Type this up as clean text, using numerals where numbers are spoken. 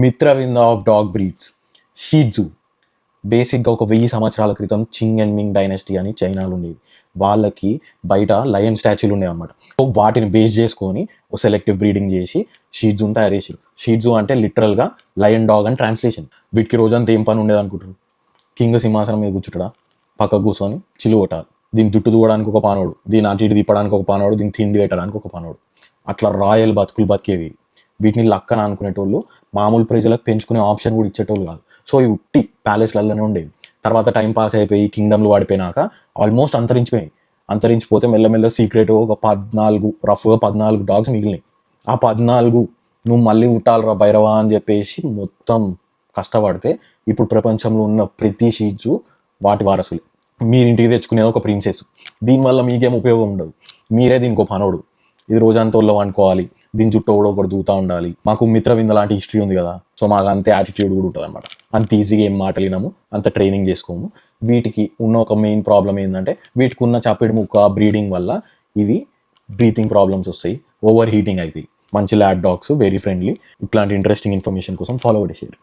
Mitravinda of dog breeds shih tzu. బేసిక్గా ఒక 1000 సంవత్సరాల క్రితం చింగ్ అండ్ మింగ్ డైనస్టీ అని చైనాలో ఉండేది. వాళ్ళకి బయట లయన్ స్టాచ్యూలు ఉండేవి అనమాట. సో వాటిని బేస్ చేసుకొని ఒక సెలెక్టివ్ బ్రీడింగ్ చేసి షీట్జూని తయారు చేసారు. షీట్జూ అంటే లిటరల్గా లయన్ డాగ్ అని ట్రాన్స్లేషన్. వీటికి రోజంతా ఏం పని ఉండేది అనుకుంటారు? కింగ్ సింహాసనం మీద కూర్చుంటాడా, పక్కకు కూర్చొని చిల్లు కొట్టాలి. దీని జుట్టు దూవడానికి ఒక పానోడు, దీని అటు ఇటు తిప్పడానికి ఒక పానోడు, దీన్ని తిండి పెట్టడానికి ఒక పానోడు. అట్లా రాయల్ బతుకులు బతికేవి. వీటిని లక్కన అనుకునేటోళ్ళు, మామూలు ప్రజలకు పెంచుకునే ఆప్షన్ కూడా ఇచ్చేటోళ్ళు కాదు. సో ఇవి ఉట్టి ప్యాలెస్లలోనే ఉండేవి. తర్వాత టైం పాస్ అయిపోయి కింగ్డమ్లు వాడిపోయినాక ఆల్మోస్ట్ అంతరించిపోయాయి. అంతరించిపోతే మెల్లమెల్ల సీక్రెట్ ఒక 14 డాగ్స్ మిగిలినాయి. ఆ 14 నువ్వు మళ్ళీ పుట్టాలరా భైరవా అని చెప్పేసి మొత్తం కష్టపడితే ఇప్పుడు ప్రపంచంలో ఉన్న ప్రతి షీట్జు వాటి వారసులే. మీరింటికి తెచ్చుకునేది ఒక ప్రిన్సెస్. దీనివల్ల మీకేం ఉపయోగం ఉండదు. మీరే దీనికి ఒక పనోడు. ఇది రోజంతా ఒళ్ళో అనుకోవాలి, దీని చుట్టూ ఒకటి దూతా ఉండాలి. మాకు మిత్రవింద లాంటి హిస్టరీ ఉంది కదా, సో మాకు అంతే యాటిట్యూడ్ కూడా ఉంటుంది అనమాట. అంత ఈజీగా ఏం మాటలు వినము, అంత ట్రైనింగ్ చేసుకోము. వీటికి ఉన్న ఒక మెయిన్ ప్రాబ్లం ఏంటంటే వీటికి ఉన్న చప్పిడి ముక్క బ్రీడింగ్ వల్ల ఇవి బ్రీతింగ్ ప్రాబ్లమ్స్ వస్తాయి, ఓవర్ హీటింగ్ అవుతాయి. మంచి ల్యాబ్ డాగ్స్, వెరీ ఫ్రెండ్లీ. ఇట్లాంటి ఇంట్రెస్టింగ్ ఇన్ఫర్మేషన్ కోసం ఫాలో అవ్వండి.